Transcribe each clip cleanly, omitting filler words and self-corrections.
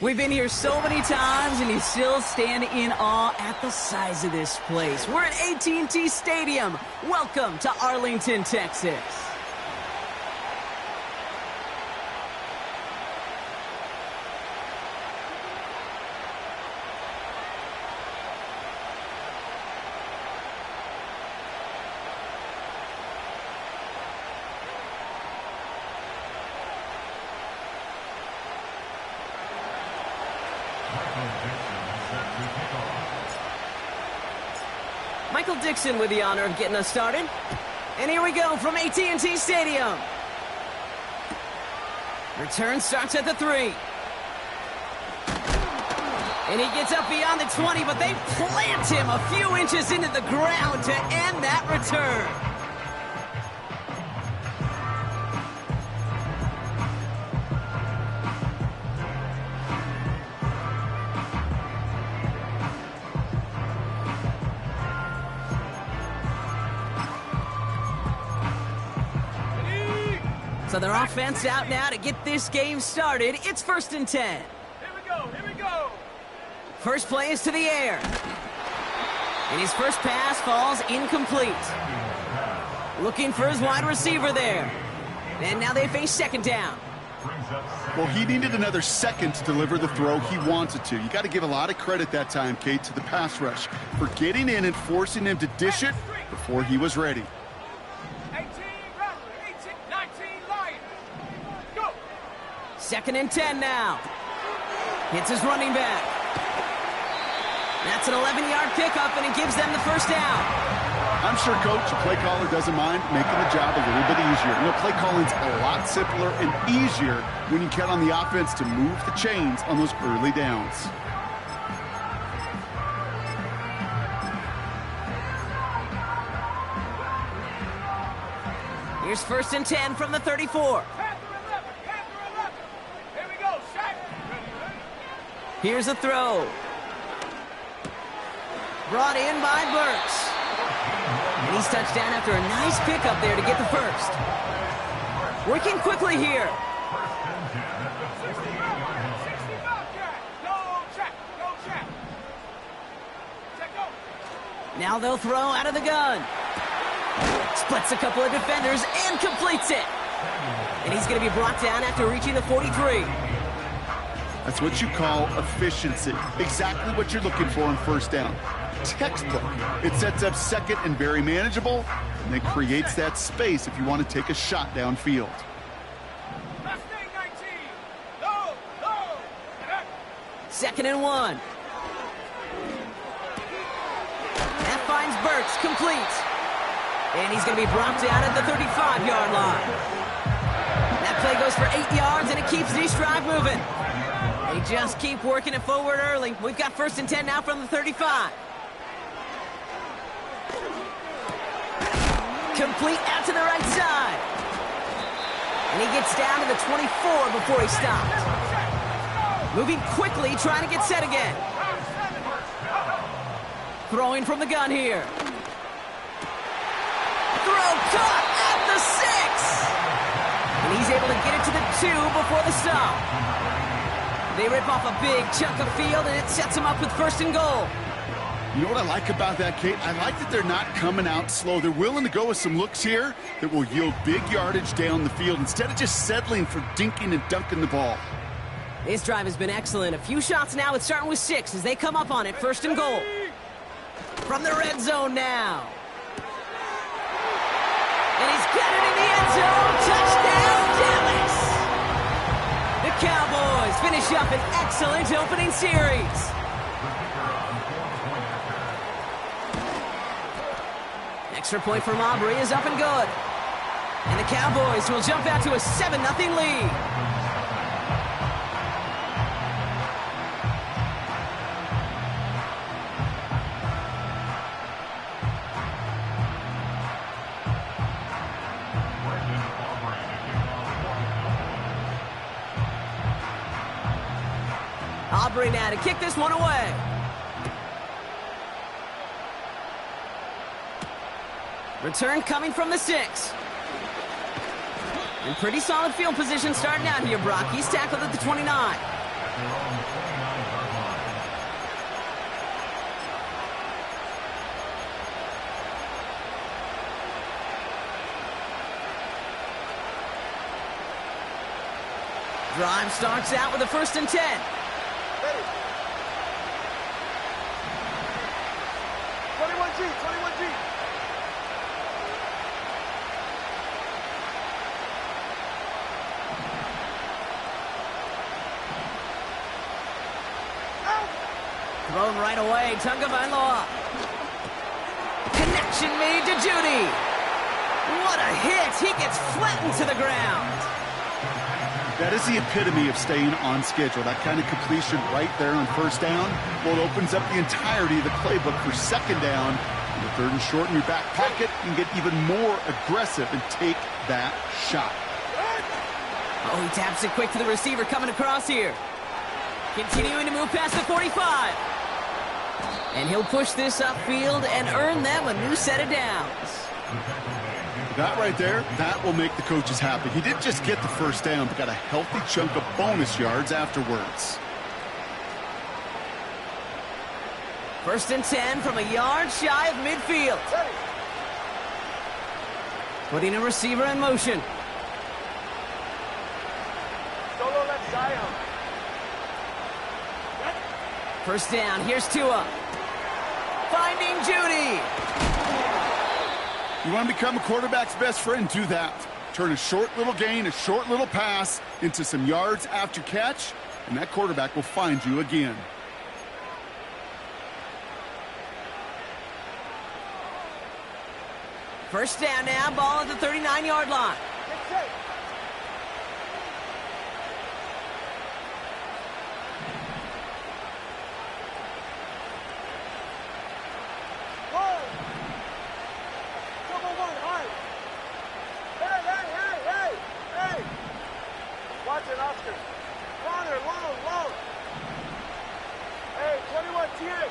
We've been here so many times, and you still stand in awe at the size of this place. We're at AT&T Stadium. Welcome to Arlington, Texas. Michael Dixon with the honor of getting us started. And here we go from AT&T Stadium. Return starts at the 3. And he gets up beyond the 20, but they plant him a few inches into the ground to end that return. So their offense out now to get this game started. It's 1st and 10. Here we go. First play is to the air. And his first pass falls incomplete. Looking for his wide receiver there. And now they face 2nd down. Well, he needed another second to deliver the throw he wanted to. You got to give a lot of credit that time, Kate, to the pass rush for getting in and forcing him to dish it before he was ready. 2nd and 10 now. Hits his running back. That's an 11-yard pickup, and it gives them the 1st down. I'm sure, Coach, the play caller doesn't mind making the job a little bit easier. You know, play calling's a lot simpler and easier when you count on the offense to move the chains on those early downs. Here's 1st and 10 from the 34. Here's a throw. Brought in by Burks. And he's touchdown after a nice pickup there to get the 1st. Working quickly here. Now they'll throw out of the gun. Splits a couple of defenders and completes it. And he's going to be brought down after reaching the 43. That's what you call efficiency. Exactly what you're looking for on 1st down. Textbook. It sets up 2nd and very manageable, and then creates that space if you want to take a shot downfield. 2nd and 1. That finds Burks, complete. And he's going to be brought down at the 35-yard line. That play goes for 8 yards, and it keeps this drive moving. They just keep working it forward early. We've got 1st and 10 now from the 35. Complete out to the right side. And he gets down to the 24 before he stops. Moving quickly, trying to get set again. Throwing from the gun here. Throw caught at the 6. And he's able to get it to the 2 before the stop. They rip off a big chunk of field, and it sets them up with 1st and goal. You know what I like about that, Kate? I like that they're not coming out slow. They're willing to go with some looks here that will yield big yardage down the field instead of just settling for dinking and dunking the ball. This drive has been excellent. A few shots now. It's starting with 6 as they come up on it. 1st and goal. From the red zone now. And he's got it in the end zone. Touchdown, Dallas! The Cowboys finish up an excellent opening series. Extra point from Aubrey is up and good. And the Cowboys will jump out to a 7-0 lead. Aubrey now to kick this one away. Return coming from the 6. And pretty solid field position starting out here, Brock. He's tackled at the 29. Drive starts out with a 1st and 10. Ready. 21G, 21G. Thrown right away, Tagovailoa. Connection made to Judy. What a hit! He gets flattened to the ground. That is the epitome of staying on schedule. That kind of completion right there on 1st down. Well, it opens up the entirety of the playbook for 2nd down. In the 3rd and short in your back pocket, you can get even more aggressive and take that shot. Oh, he taps it quick to the receiver coming across here. Continuing to move past the 45. And he'll push this upfield and earn them a new set of downs. That right there, that will make the coaches happy. He didn't just get the 1st down, but got a healthy chunk of bonus yards afterwards. 1st and 10 from a yard shy of midfield. Ready. Putting a receiver in motion. Solo left Zion. 1st down, here's Tua. Finding Judy. You want to become a quarterback's best friend, do that. Turn a short little gain, a short little pass into some yards after catch, and that quarterback will find you again. First down now, ball at the 39-yard line. Get set. Oscar. Longer, long. Hey, 21 TA.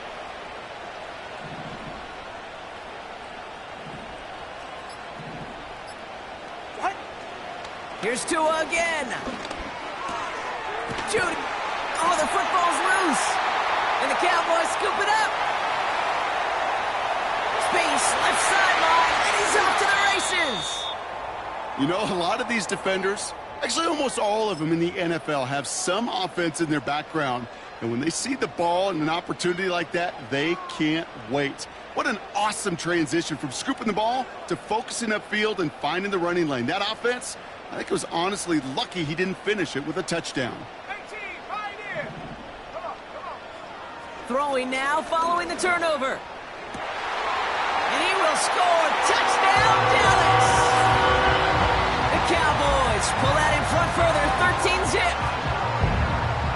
What? Here's Tua again. Judy. Oh, the football's loose. And the Cowboys scoop it up. Space, left sideline, and he's off to the races. You know, a lot of these defenders, actually almost all of them in the NFL, have some offense in their background. And when they see the ball and an opportunity like that, they can't wait. What an awesome transition from scooping the ball to focusing upfield and finding the running lane. That offense, I think it was honestly lucky he didn't finish it with a touchdown. Throwing now, following the turnover. And he will score. Touchdown, Dallas! The Cowboys pull that in front further, 13-zip.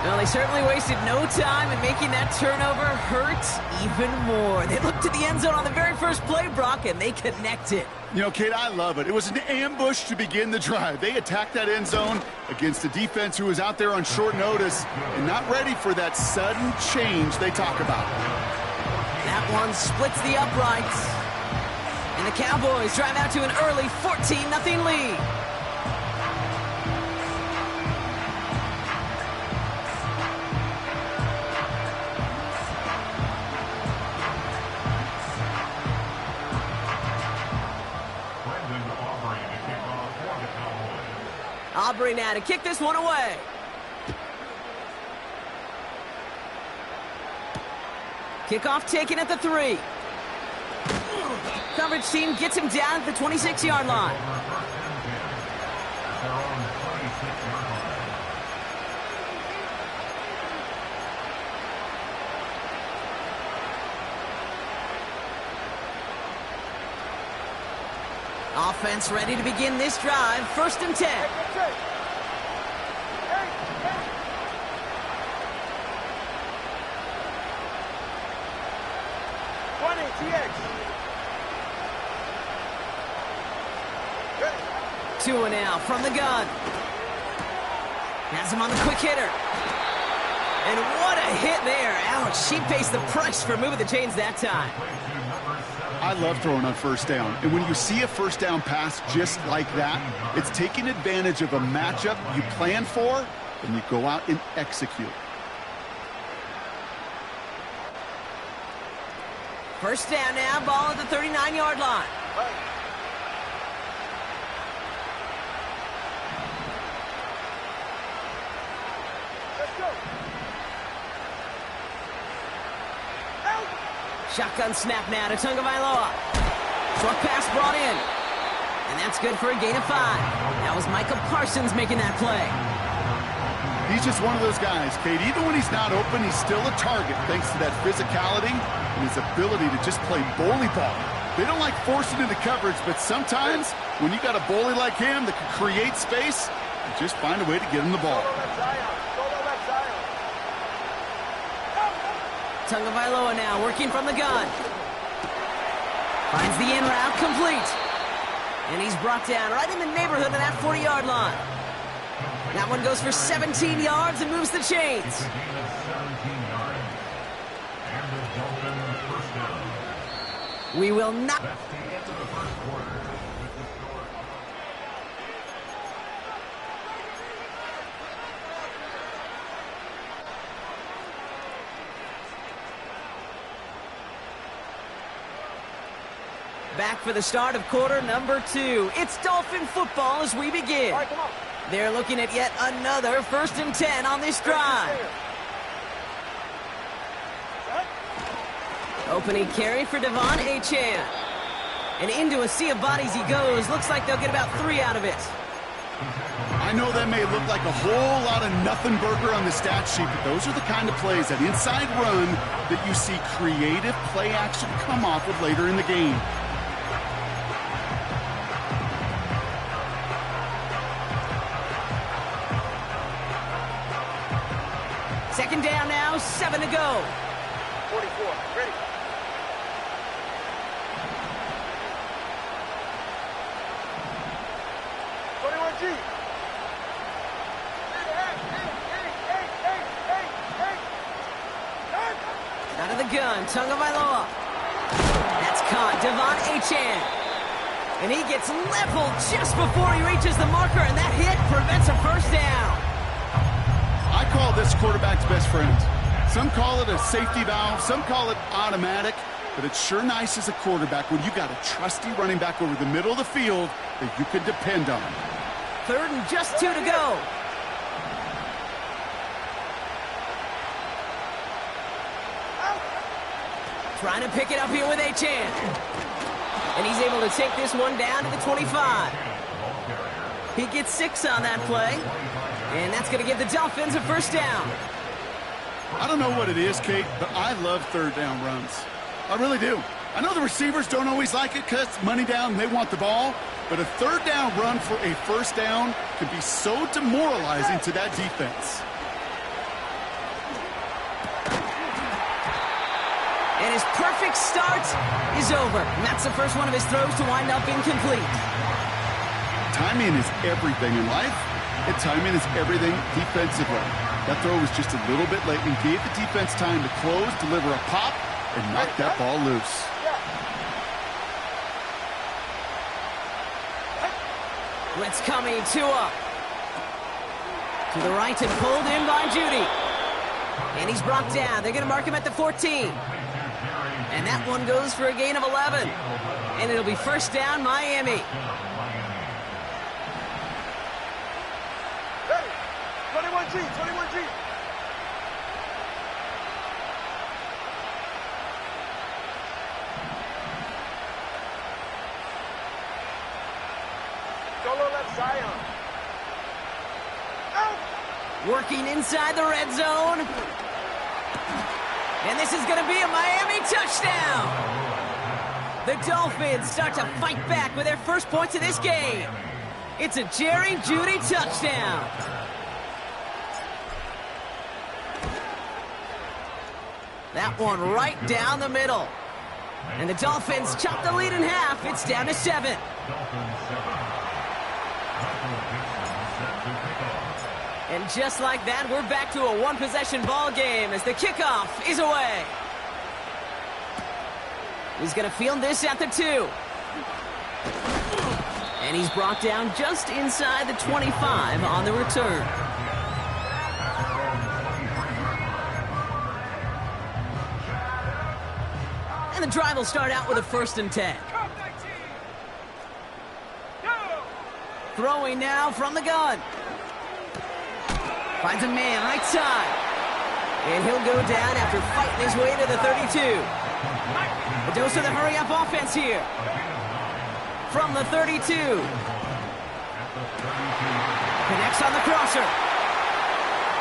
Well, they certainly wasted no time in making that turnover hurt even more. They looked to the end zone on the very first play, Brock, and they connected. You know, Kate, I love it. It was an ambush to begin the drive. They attacked that end zone against a defense who was out there on short notice and not ready for that sudden change they talk about. That one splits the uprights. And the Cowboys drive out to an early 14-0 lead. Aubrey now to kick this one away. Kickoff taken at the 3. Coverage team gets him down at the 26-yard line. Offense ready to begin this drive. 1st and 10. Hey. 20 TX. Tua now from the gun. Has him on the quick hitter. And what a hit there. Ouch, she pays the price for moving the chains that time. I love throwing on 1st down. And when you see a 1st down pass just like that, it's taking advantage of a matchup you plan for, and you go out and execute. First down now, ball at the 39-yard line. Right. Let's go. Out. Shotgun snap now to Tagovailoa. Short pass brought in. And that's good for a gain of 5. That was Micah Parsons making that play. He's just one of those guys, Kate. Even when he's not open, he's still a target thanks to that physicality and his ability to just play bully ball. They don't like forcing into coverage, but sometimes when you got a bully like him that can create space, you just find a way to get him the ball. Solo left Zion. Solo left Zion. Tagovailoa now working from the gun. Finds the in route complete. And he's brought down right in the neighborhood of that 40-yard line. That one goes for 17 yards and moves the chains. We will not... Back for the start of quarter number 2. It's Dolphin football as we begin. All right, come on. They're looking at yet another 1st and 10 on this drive. Opening carry for Devon Achane. And into a sea of bodies he goes. Looks like they'll get about 3 out of it. I know that may look like a whole lot of nothing burger on the stat sheet, but those are the kind of plays, that inside run, that you see creative play action come off with later in the game. Second down now, 7 to go. 44, ready. Out of the gun, Tagovailoa. That's caught, Devon Achane. And he gets leveled just before he reaches the marker, and that hit prevents a first down. I call this quarterback's best friend. Some call it a safety valve, some call it automatic, but it's sure nice as a quarterback when you got a trusty running back over the middle of the field that you can depend on. 3rd and just 2 to go. Trying to pick it up here with Achane. And he's able to take this one down to the 25. He gets 6 on that play. And that's going to give the Dolphins a first down. I don't know what it is, Kate, but I love 3rd down runs. I really do. I know the receivers don't always like it because money down, they want the ball. But a 3rd down run for a first down can be so demoralizing to that defense. And his perfect start is over. And that's the first one of his throws to wind up incomplete. Timing is everything in life, and timing is everything defensively. That throw was just a little bit late and gave the defense time to close, deliver a pop, and knock that ball loose. Blitz coming, Tua. To the right and pulled in by Judy. And he's brought down. They're going to mark him at the 14. And that one goes for a gain of 11. And it'll be first down, Miami. Ready. 21G, 21G. Solo left Zion. Out. Working inside the red zone. And this is going to be a Miami touchdown. The Dolphins start to fight back with their first points of this game. It's a Jerry Jeudy touchdown. That one right down the middle. And the Dolphins chop the lead in half. It's down to 7. And just like that, we're back to a one-possession ball game as the kickoff is away. He's going to field this at the 2. And he's brought down just inside the 25 on the return. And the drive will start out with a 1st and 10. Throwing now from the gun. Finds a man right side. And he'll go down after fighting his way to the 32. A dose of the hurry-up offense here. From the 32. Connects on the crosser.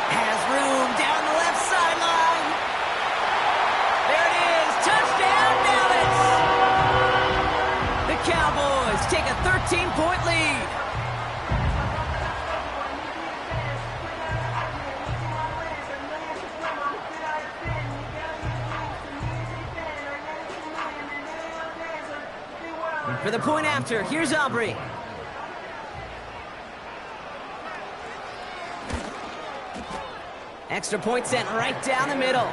Has room down the left sideline. There it is. Touchdown, Dallas. The Cowboys take a 13-point lead. For the point after, here's Aubrey. Extra point sent right down the middle.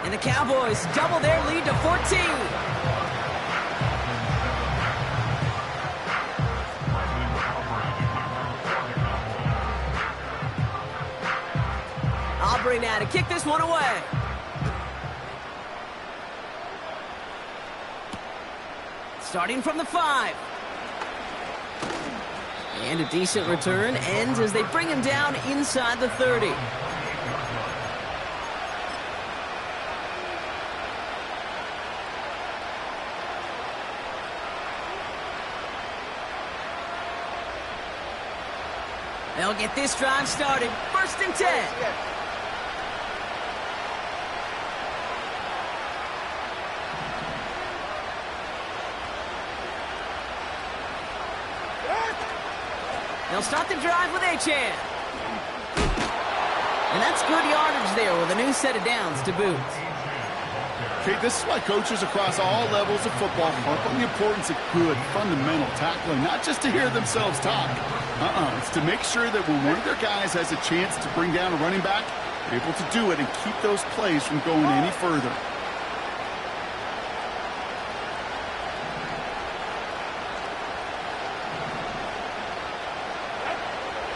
And the Cowboys double their lead to 14. Aubrey now to kick this one away. Starting from the 5. And a decent return ends as they bring him down inside the 30. They'll get this drive started. 1st and 10. They'll start the drive with Achan. And that's good yardage there with a new set of downs to boot. Okay, this is why coaches across all levels of football harp on the importance of good, fundamental tackling, not just to hear themselves talk. It's to make sure that when one of their guys has a chance to bring down a running back, they're able to do it and keep those plays from going any further.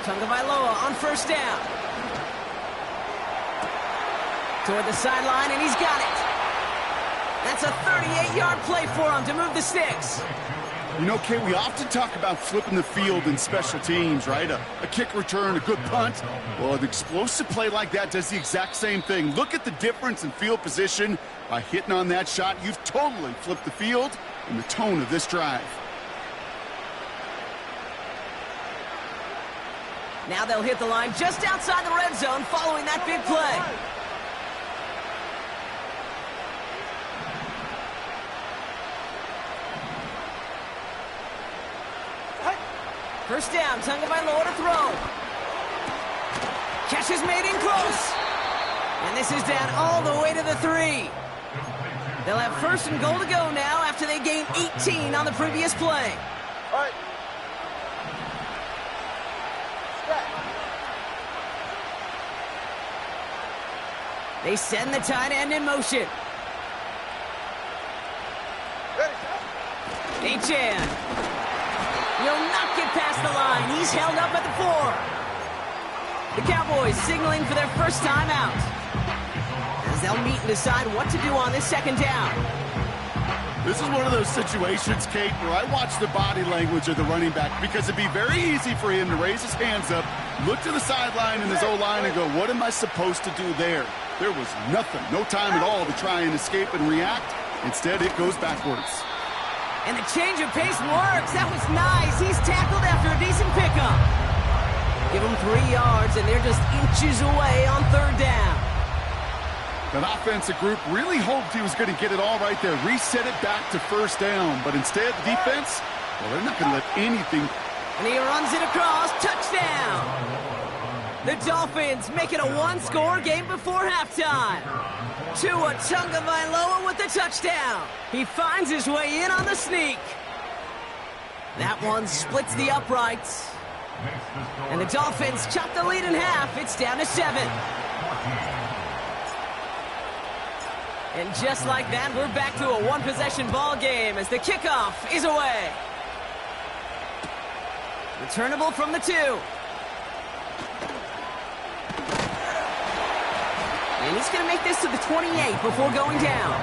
Tagovailoa on 1st down. Toward the sideline, and he's got it. That's a 38-yard play for him to move the sticks. You know, Kay, we often talk about flipping the field in special teams, right? A kick return, a good punt. Well, an explosive play like that does the exact same thing. Look at the difference in field position. By hitting on that shot, you've totally flipped the field and the tone of this drive. Now they'll hit the line just outside the red zone following that big play. First down, Tagovailoa to throw. Catch is made in close. And this is down all the way to the 3. They'll have 1st and goal to go now after they gained 18 on the previous play. All right. They send the tight end in motion. Achan. He'll not get past the line. He's held up at the 4. The Cowboys signaling for their first time out, as they'll meet and decide what to do on this 2nd down. This is one of those situations, Kate, where I watch the body language of the running back, because it'd be very easy for him to raise his hands up, look to the sideline in his O-line and go, what am I supposed to do there? There was nothing, no time at all to try and escape and react. Instead, it goes backwards. And the change of pace works. That was nice. He's tackled after a decent pickup. Give him 3 yards, and they're just inches away on 3rd down. That offensive group really hoped he was going to get it all right there, reset it back to 1st down. But instead, the defense, well, they're not going to let anything. And he runs it across. Touchdown. The Dolphins make it a 1-score game before halftime. Tua Tagovailoa with the touchdown. He finds his way in on the sneak. That one splits the uprights. And the Dolphins chop the lead in half. It's down to 7. And just like that, we're back to a 1-possession ball game as the kickoff is away. Returnable from the 2. And he's going to make this to the 28 before going down.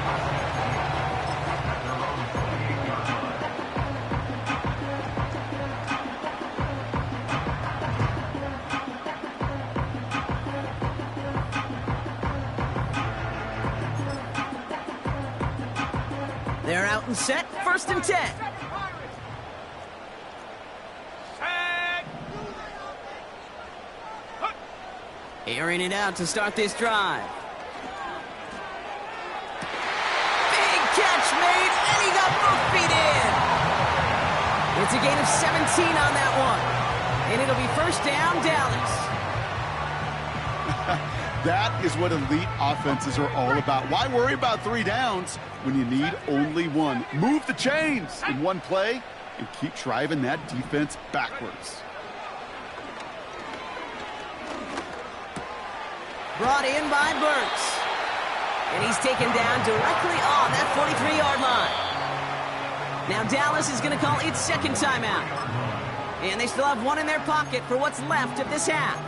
They're out and set, 1st and 10. Airing it out to start this drive. Big catch made, and he got both feet in. It's a gain of 17 on that one. And it'll be 1st down, Dallas. That is what elite offenses are all about. Why worry about 3 downs when you need only 1? Move the chains in 1 play and keep driving that defense backwards. Brought in by Burks. And he's taken down directly on that 43-yard line. Now Dallas is going to call its 2nd timeout. And they still have 1 in their pocket for what's left of this half.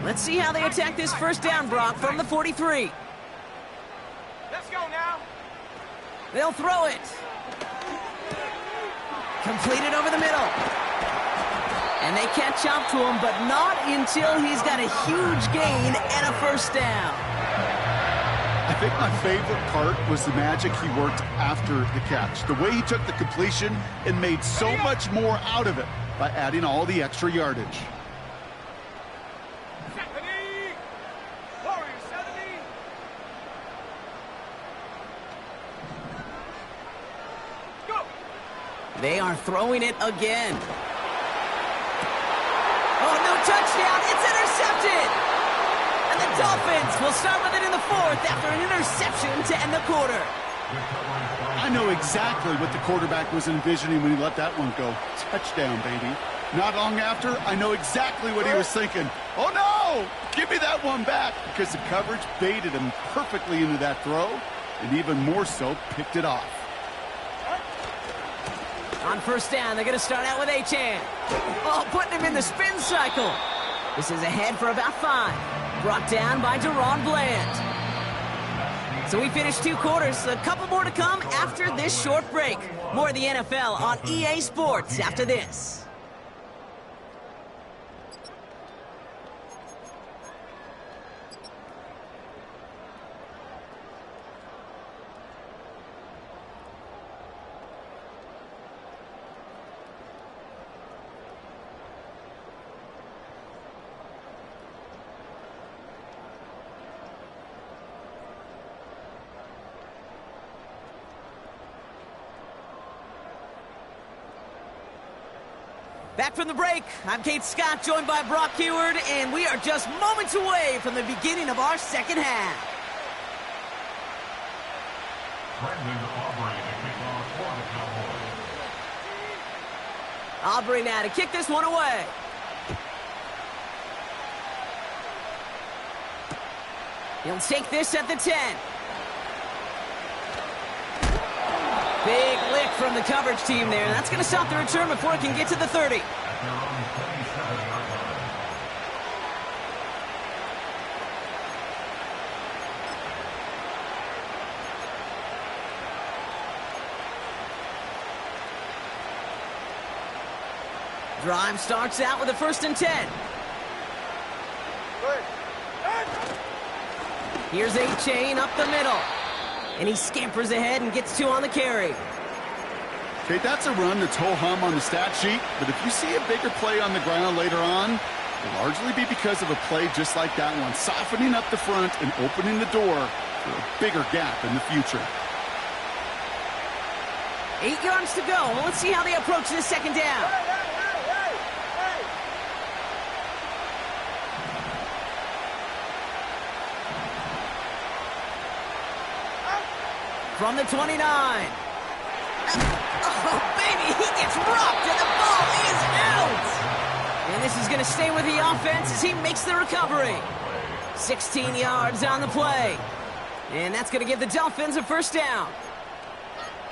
Let's see how they attack this 1st down, Brock, from the 43. Let's go now. They'll throw it. Completed over the middle. And they catch up to him, but not until he's got a huge gain and a 1st down. I think my favorite part was the magic he worked after the catch. The way he took the completion and made so much more out of it by adding all the extra yardage. They are throwing it again. Oh, no touchdown. It's intercepted. And the Dolphins will start with it in the 4th after an interception to end the quarter. I know exactly what the quarterback was envisioning when he let that one go. Touchdown, baby. Not long after, I know exactly what he was thinking. Oh, no! Give me that one back, because the coverage baited him perfectly into that throw, and even more so, picked it off. On 1st down, they're going to start out with Achane. Oh, putting him in the spin cycle. This is ahead for about 5. Brought down by Deron Bland. So we finished 2 quarters. A couple more to come after this short break. More of the NFL on EA Sports after this. Back from the break, I'm Kate Scott, joined by Brock Heward, and we are just moments away from the beginning of our 2nd half. Aubrey now to kick this one away. He'll take this at the 10. Big lick from the coverage team there. That's going to stop the return before it can get to the 30. Drive starts out with a 1st and 10. Here's Achane up the middle. And he scampers ahead and gets 2 on the carry. Okay, that's a run that's ho-hum on the stat sheet, but if you see a bigger play on the ground later on, it'll largely be because of a play just like that one, softening up the front and opening the door for a bigger gap in the future. 8 yards to go. Well, let's see how they approach this 2nd down. From the 29. Oh, baby, he gets rocked and the ball is out. And this is going to stay with the offense as he makes the recovery. 16 yards on the play. And that's going to give the Dolphins a 1st down.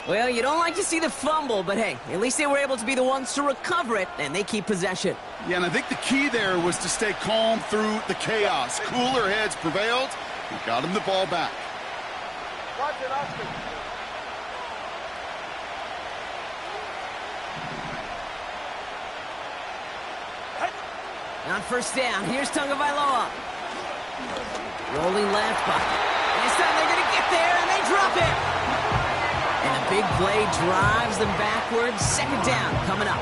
Well, you don't like to see the fumble, but hey, at least they were able to be the ones to recover it, and they keep possession. Yeah, and I think the key there was to stay calm through the chaos. Cooler heads prevailed and got him the ball back. Watch it, Austin. On first down, here's Tagovailoa. Rolling left, but this time they're going to get there, and they drop it. And a big play drives them backwards. Second down coming up.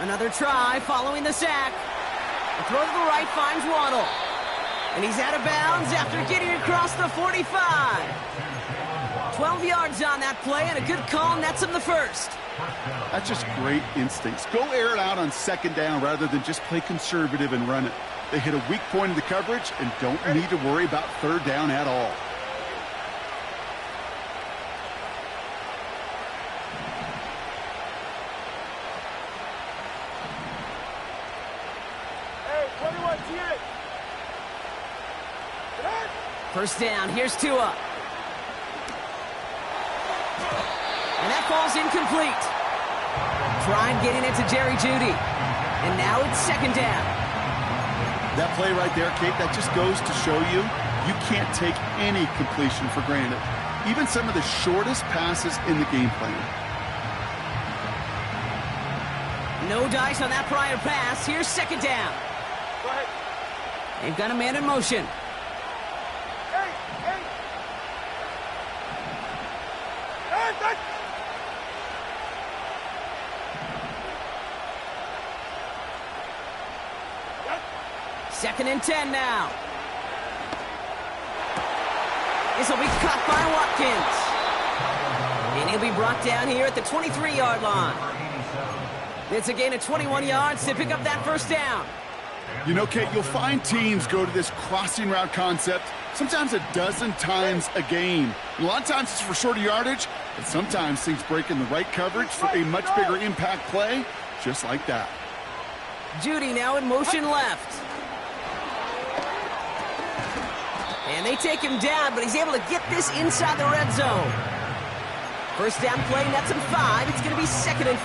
Another try following the sack. A throw to the right finds Waddle. And he's out of bounds after getting across the 45. 12 yards on that play, and a good call nets him the first. That's just great instincts. Go air it out on second down rather than just play conservative and run it. They hit a weak point in the coverage and don't need to worry about third down at all. First down, here's Tua. And that ball's incomplete. Tried getting it to Jerry Jeudy. And now it's second down. That play right there, Kate, that just goes to show you, you can't take any completion for granted. Even some of the shortest passes in the game plan. No dice on that prior pass. Here's second down. Go ahead. They've got a man in motion. Second and 10 now. This will be caught by Watkins. And he'll be brought down here at the 23-yard line. It's a gain of 21 yards to pick up that first down. You know, Kate, you'll find teams go to this crossing route concept sometimes a dozen times a game. And a lot of times it's for shorter yardage, but sometimes things break in the right coverage for a much bigger impact play, just like that. Jeudy now in motion left. And they take him down, but he's able to get this inside the red zone. First down play, nets him 5. It's going to be second and 5.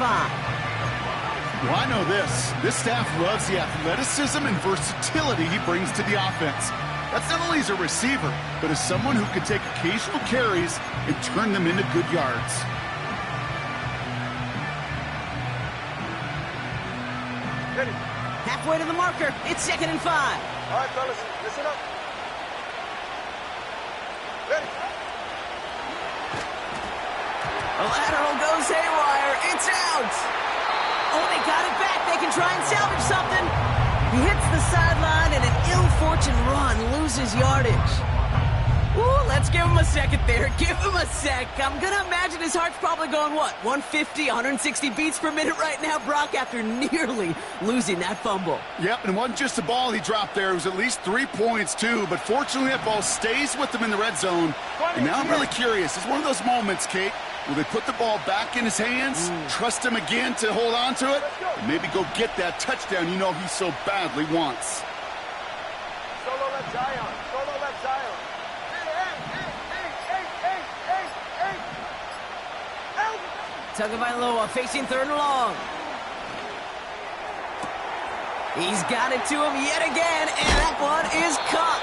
Well, I know this. This staff loves the athleticism and versatility he brings to the offense. That's not only as a receiver, but as someone who can take occasional carries and turn them into good yards. Halfway to the marker. It's second and 5. All right, fellas, listen up. Ready. The lateral goes haywire. It's out. Oh, they got it back. They can try and salvage something. He hits the sideline, and an ill-fortuned run loses yardage. Ooh, let's give him a second there. Give him a sec. I'm going to imagine his heart's probably going, what, 150, 160 beats per minute right now, Brock, after nearly losing that fumble. Yep, and it wasn't just a ball he dropped there. It was at least 3 points, too. But fortunately, that ball stays with him in the red zone. And now I'm really curious. It's one of those moments, Kate, will they put the ball back in his hands, trust him again to hold on to it, and maybe go get that touchdown you know he so badly wants? Solo left Zion. Solo left Zion. Tagovailoa facing third and long. He's got it to him yet again, and that one is caught.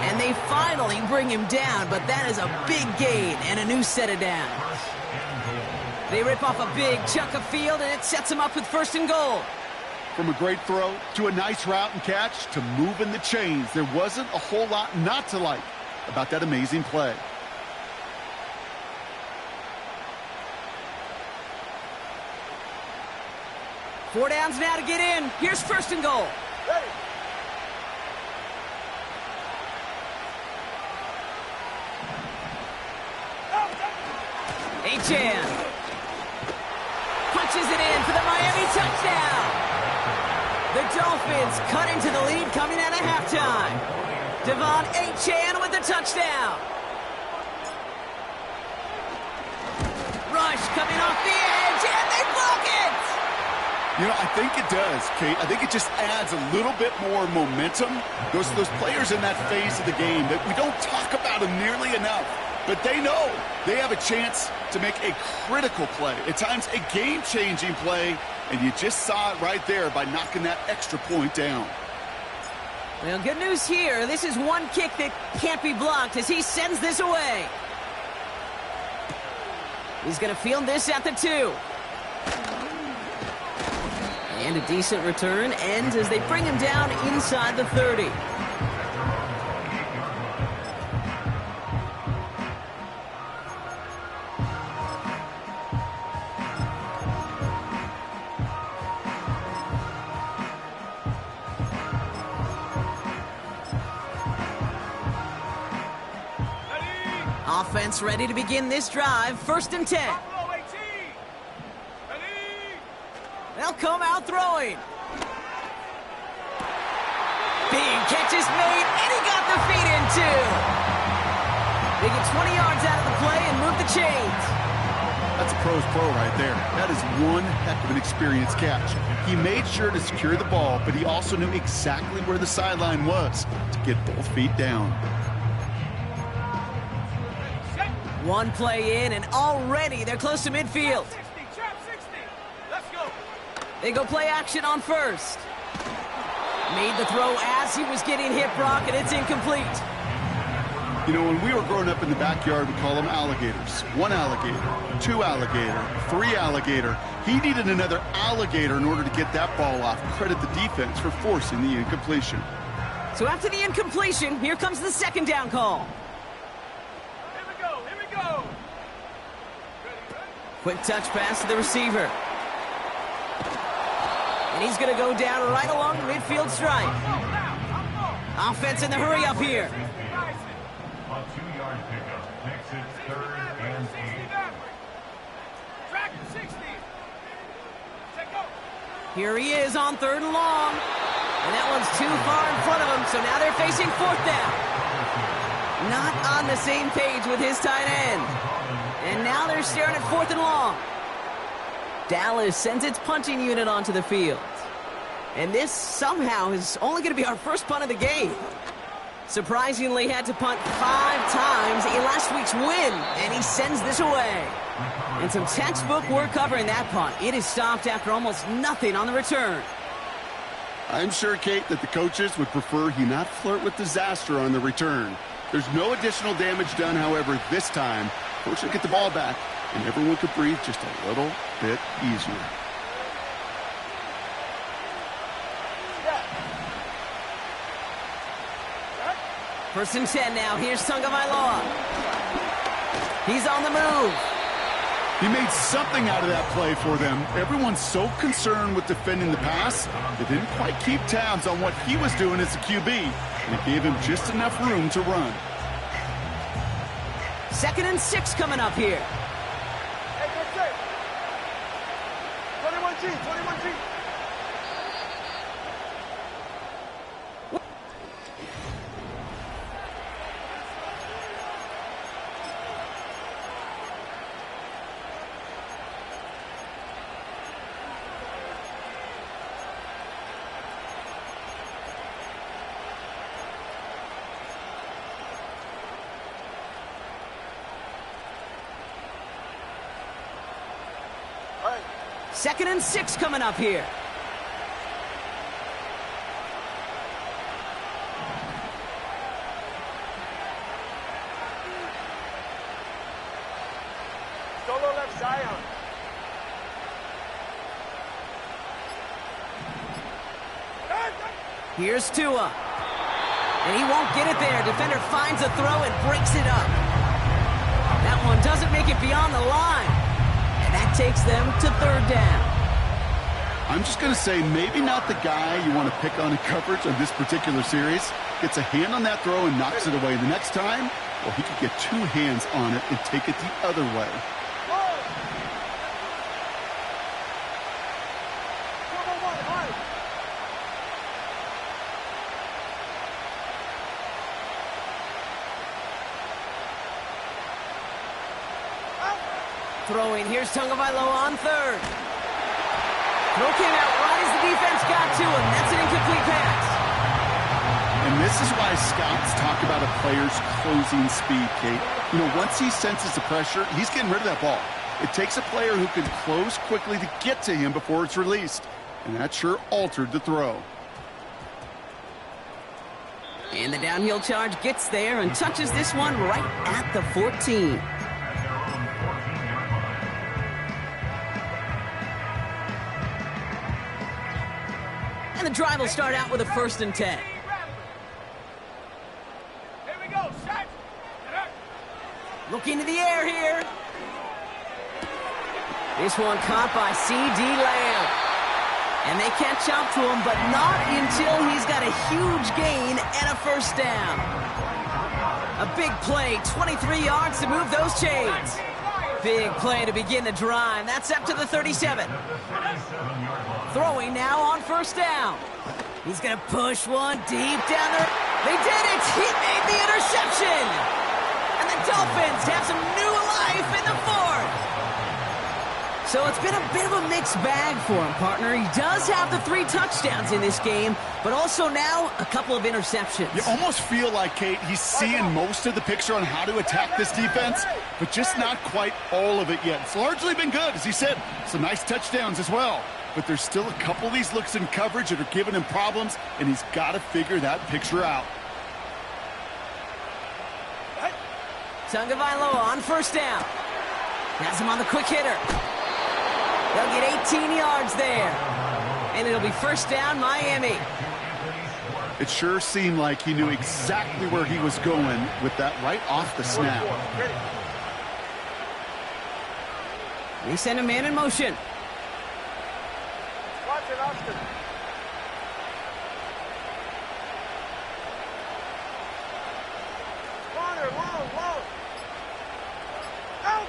And they finally bring him down, but that is a big gain and a new set of downs. They rip off a big chunk of field, and it sets them up with first and goal. From a great throw to a nice route and catch to moving the chains, there wasn't a whole lot not to like about that amazing play. Four downs now to get in. Here's first and goal. Ready. Achan punches it in for the Miami touchdown. The Dolphins cut into the lead coming out of halftime. Devon Achan with the touchdown. Rush coming off the edge, and they block it. You know, I think it does, Kate. I think it just adds a little bit more momentum. Those players in that phase of the game that we don't talk about them nearly enough. But they know they have a chance to make a critical play, at times a game-changing play, and you just saw it right there by knocking that extra point down. Well, good news here. This is one kick that can't be blocked as he sends this away. He's going to field this at the 2. And a decent return ends as they bring him down inside the 30. Offense ready to begin this drive. 1st and 10. They'll come out throwing. Big catch is made, and he got the feet in too. They get 20 yards out of the play and move the chains. That's a pro's pro right there. That is one heck of an experienced catch. He made sure to secure the ball, but he also knew exactly where the sideline was to get both feet down. One play in, and already they're close to midfield. They go play action on 1st. Made the throw as he was getting hit, Brock, and it's incomplete. You know, when we were growing up in the backyard, we call them alligators. 1 alligator, 2 alligator, 3 alligator. He needed another alligator in order to get that ball off. Credit the defense for forcing the incompletion. So after the incompletion, here comes the 2nd down call. Here we go. Quick touch pass to the receiver. And he's going to go down right along the midfield stripe. Offense in the hurry up here. A 2-yard pickup makes it 3rd and 8. Track 60. Here he is on 3rd and long. And that one's too far in front of him, so now they're facing 4th down. Not on the same page with his tight end. And now they're staring at 4th and long. Dallas sends its punting unit onto the field. And this somehow is only going to be our first punt of the game. Surprisingly had to punt 5 times in last week's win, and he sends this away. And some textbook work covering that punt. It is stopped after almost nothing on the return. I'm sure, Kate, that the coaches would prefer he not flirt with disaster on the return. There's no additional damage done, however, this time. Coach will get the ball back, and everyone could breathe just a little bit easier. First and 10 now. Here's Tagovailoa. He's on the move. He made something out of that play for them. Everyone's so concerned with defending the pass, they didn't quite keep tabs on what he was doing as a QB, and it gave him just enough room to run. 2nd and 6 coming up here. Hey, good set. 21G. Second and 6 coming up here. Solo left Zion. Here's Tua. And he won't get it there. Defender finds a throw and breaks it up. That one doesn't make it beyond the line. And that takes them to 3rd down. I'm just going to say maybe not the guy you want to pick on in coverage on this particular series. Gets a hand on that throw and knocks it away. The next time, well, he could get 2 hands on it and take it the other way. Throwing, here's Tagovailoa on 3rd. Throw came out right as the defense got to him. That's an incomplete pass. And this is why scouts talk about a player's closing speed, Kate. You know, once he senses the pressure, he's getting rid of that ball. It takes a player who can close quickly to get to him before it's released. And that sure altered the throw. And the downhill charge gets there and touches this one right at the 14. And the drive will start out with a 1st and 10. Here we go, set. Look into the air here. This one caught by C.D. Lamb. And they catch up to him, but not until he's got a huge gain and a 1st down. A big play, 23 yards to move those chains. Big play to begin the drive. That's up to the 37. Throwing now on 1st down. He's going to push one deep down there. They did it! He made the interception! And the Dolphins have some new life in the 4th. So it's been a bit of a mixed bag for him, partner. He does have the 3 touchdowns in this game, but also now a couple of interceptions. You almost feel like, Kate, he's seeing most of the picture on how to attack this defense, but just not quite all of it yet. It's largely been good, as he said. Some nice touchdowns as well. But there's still a couple of these looks in coverage that are giving him problems, and he's got to figure that picture out. Tagovailoa on 1st down. Has him on the quick hitter. They'll get 18 yards there. And it'll be 1st down, Miami. It sure seemed like he knew exactly where he was going with that right off the snap. They send a man in motion. Watch it, Austin. Corner, long. Out.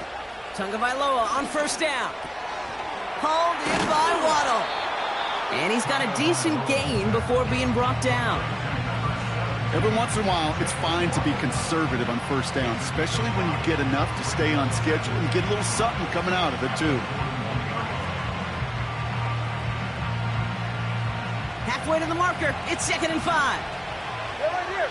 Tagovailoa on 1st down. Hauled in by Waddle. And he's got a decent gain before being brought down. Every once in a while, it's fine to be conservative on 1st down, especially when you get enough to stay on schedule and get a little something coming out of it, too. Halfway to the marker, it's 2nd and 5. They're right here.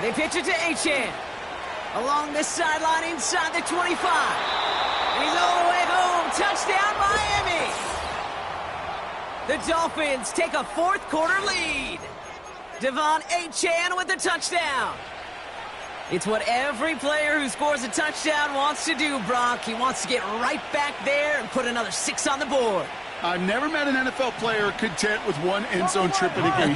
They pitch it to Achane. Along this sideline inside the 25. And he's all the way home. Touchdown, Miami. The Dolphins take a 4th quarter lead. Devon Achane with the touchdown. It's what every player who scores a touchdown wants to do, Brock. He wants to get right back there and put another 6 on the board. I've never met an NFL player content with one end zone trip in a game.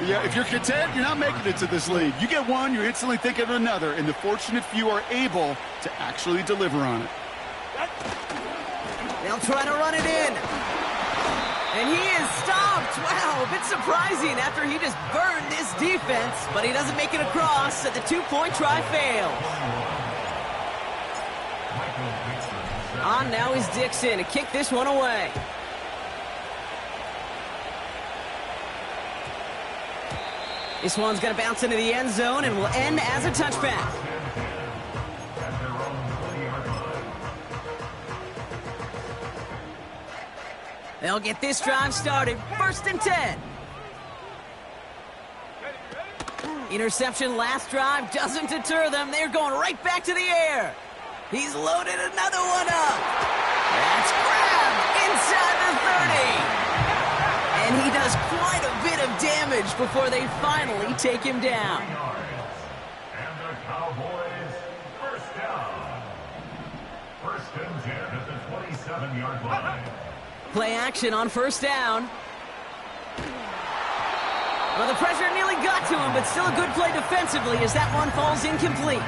Yeah, if you're content, you're not making it to this league. You get one, you're instantly thinking of another, and the fortunate few are able to actually deliver on it. They'll try to run it in. And he is stopped. Wow, a bit surprising after he just burned this defense, but he doesn't make it across, and the 2-point try fails. On now is Dixon to kick this one away. This one's going to bounce into the end zone and will end as a touchback. They'll get this drive started. 1st and 10. Interception last drive doesn't deter them. They're going right back to the air. He's loaded another one up. That's grabbed inside the 30. And he does quite a bit of damage before they finally take him down. And the Cowboys, 1st down. 1st and 10 at the 27-yard line. Play action on 1st down. Well, the pressure nearly got to him, but still a good play defensively as that one falls incomplete.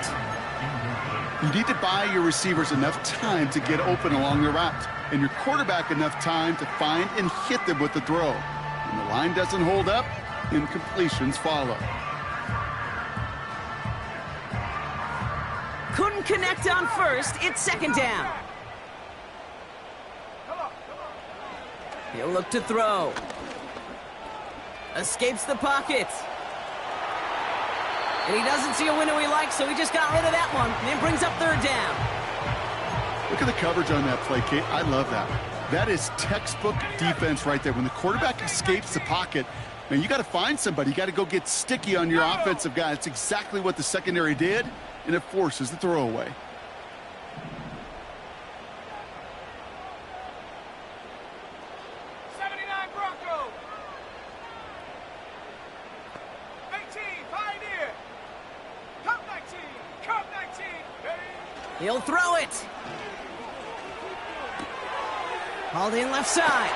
You need to buy your receivers enough time to get open along the route, and your quarterback enough time to find and hit them with the throw. When the line doesn't hold up, incompletions follow. Couldn't connect on 1st. It's 2nd down. He'll look to throw. Escapes the pocket. And he doesn't see a window he likes, so he just got rid of that one. And it brings up third down. Look at the coverage on that play, Kate. I love that. That is textbook defense right there. When the quarterback escapes the pocket, man, you got to find somebody. You got to go get sticky on your offensive guy. It's exactly what the secondary did, and it forces the throwaway. He'll throw it. Hauled in left side.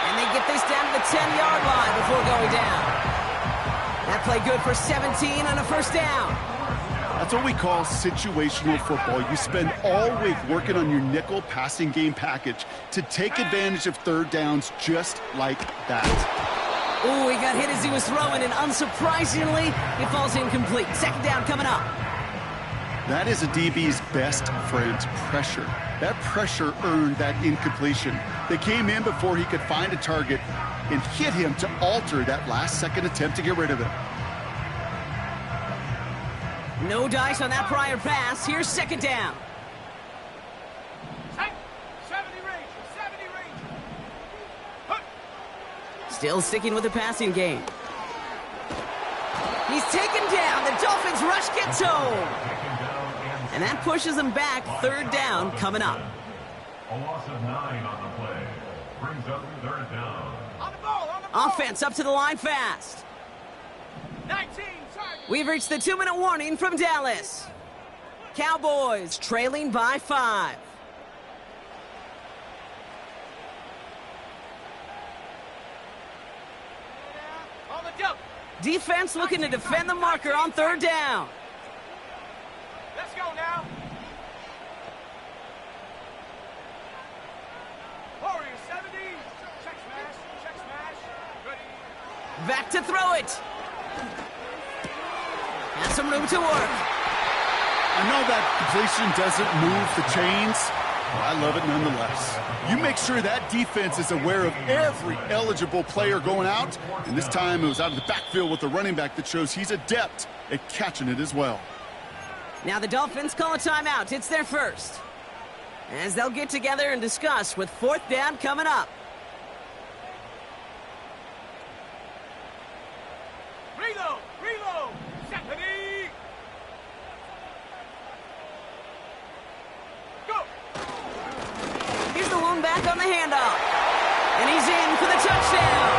And they get this down to the 10-yard line before going down. That play good for 17 on a first down. That's what we call situational football. You spend all week working on your nickel passing game package to take advantage of third downs just like that. Ooh, he got hit as he was throwing, and unsurprisingly, it falls incomplete. Second down coming up. That is a DB's best friend, pressure. That pressure earned that incompletion. They came in before he could find a target and hit him to alter that last-second attempt to get rid of it. No dice on that prior pass. Here's second down. 70 range. Still sticking with the passing game. He's taken down. The Dolphins rush gets home. And that pushes them back. Third down coming up. A loss of 9 on the play. Brings up third down. On the ball. Offense up to the line fast. 19, target. We've reached the 2-minute warning from Dallas. Cowboys trailing by 5. On the jump. Defense looking to defend the marker on third down. Let's go now. Warriors 70. Check smash. Ready. Back to throw it. Has some room to work. I know that completion doesn't move the chains, but I love it nonetheless. You make sure that defense is aware of every eligible player going out, and this time it was out of the backfield with the running back that shows he's adept at catching it as well. Now the Dolphins call a timeout. It's their first. As they'll get together and discuss with fourth down coming up. Reload. Stephanie. Go. Here's the lone back on the handoff. And he's in for the touchdown.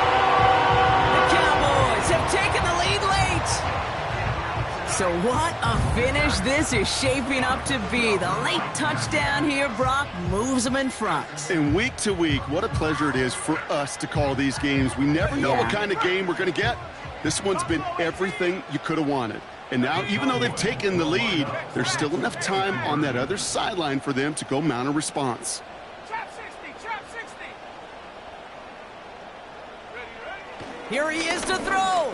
The Cowboys have taken the lead late. So what a finish this is shaping up to be. The late touchdown here, Brock, moves them in front. And week to week, what a pleasure it is for us to call these games. We never know what kind of game we're going to get. This one's been everything you could have wanted. And now, even though they've taken the lead, there's still enough time on that other sideline for them to go mount a response. Trap 60. Ready. Here he is to throw.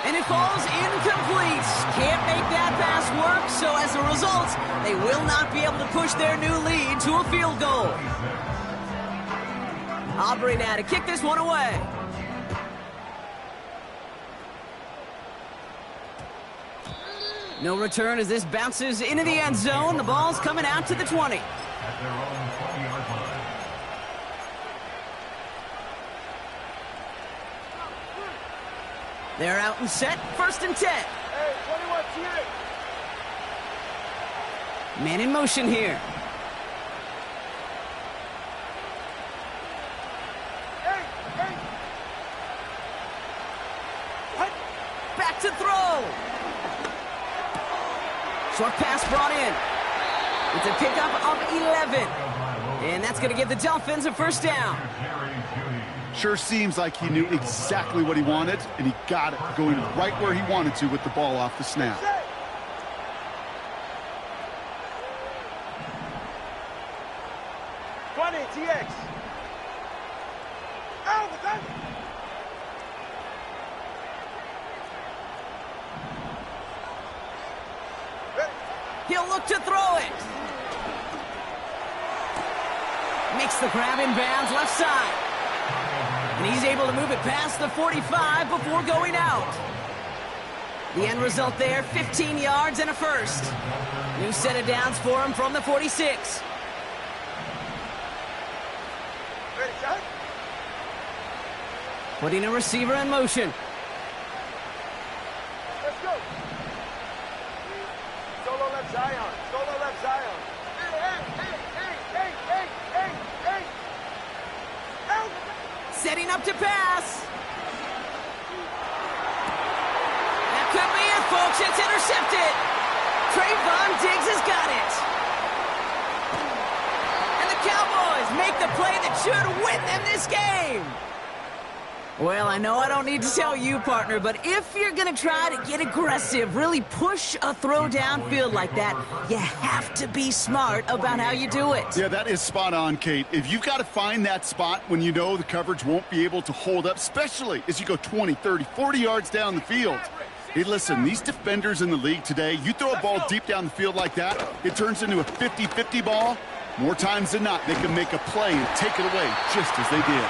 And it falls incomplete. Can't make that pass work, so as a result, they will not be able to push their new lead to a field goal. Aubrey now to kick this one away. No return as this bounces into the end zone. The ball's coming out to the 20. At their own 20-yard line. They're out and set. First and 10. Hey, 21 T8. Man in motion here. Hey. What? Back to throw. Short pass brought in. It's a pickup of 11. And that's going to give the Dolphins a first down. Sure seems like he knew exactly what he wanted, and he got it going right where he wanted to with the ball off the snap. 20 TX. He'll look to throw it. Makes the grab in bounds left side. And he's able to move it past the 45 before going out. The end result there, 15 yards and a first. New set of downs for him from the 46. Ready, set. Putting a receiver in motion. Let's go. Solo left Zion. Solo left Zion. Hey. Out. Setting up to pass. That could be it, folks. It's intercepted. Trayvon Diggs has got it. And the Cowboys make the play that should win them this game. Well, I know I don't need to tell you, partner, but if you're going to try to get aggressive, really push a throw downfield like that, you have to be smart about how you do it. Yeah, that is spot on, Kate. If you've got to find that spot when you know the coverage won't be able to hold up, especially as you go 20, 30, 40 yards down the field. Hey, listen, these defenders in the league today, you throw a ball deep down the field like that, it turns into a 50-50 ball. More times than not, they can make a play and take it away just as they did.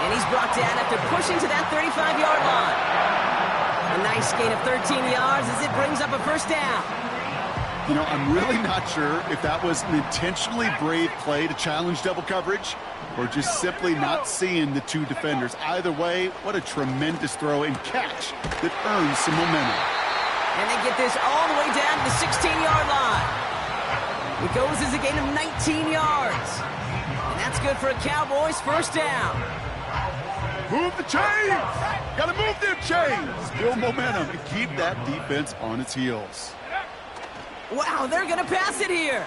And he's brought down after pushing to that 35-yard line. A nice gain of 13 yards as it brings up a first down. You know, I'm really not sure if that was an intentionally brave play to challenge double coverage or just simply not seeing the two defenders. Either way, what a tremendous throw and catch that earns some momentum. And they get this all the way down to the 16-yard line. It goes as a gain of 19 yards. And that's good for a Cowboys first down. Move the chains! Gotta move them chains! Build momentum and keep that defense on its heels. Wow, they're going to pass it here.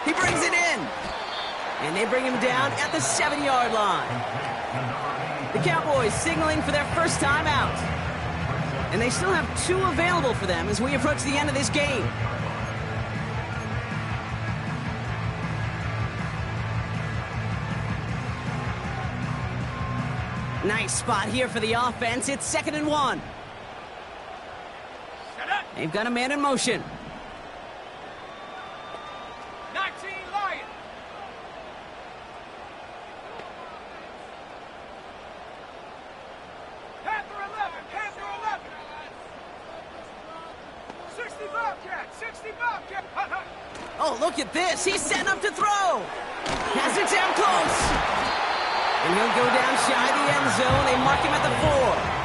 He brings it in. And they bring him down at the 7-yard line. The Cowboys signaling for their first time out. And they still have 2 available for them as we approach the end of this game. Nice spot here for the offense. It's 2nd and 1. They've got a man in motion. 19 Lion. Panther 11. 60 Bobcat. Oh, look at this. He's setting up to throw. Has it down close. And he'll go down shy of the end zone. They mark him at the 4.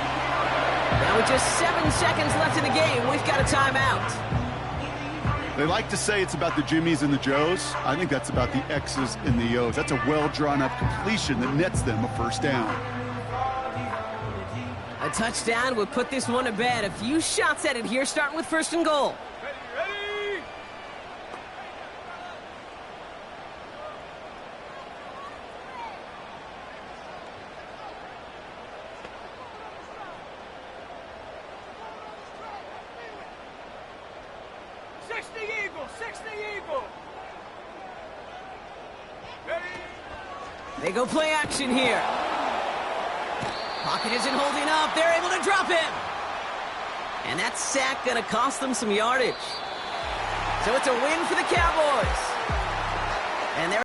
Now with just 7 seconds left in the game, we've got a timeout. They like to say it's about the Jimmies and the Joes. I think that's about the X's and the O's. That's a well-drawn-up completion that nets them a first down. A touchdown would put this one to bed. A few shots at it here, starting with 1st and goal. Ready. 60 Eagle. Ready. They go play action here. Pocket isn't holding up. They're able to drop him. And that sack going to cost them some yardage. So it's a win for the Cowboys. And they're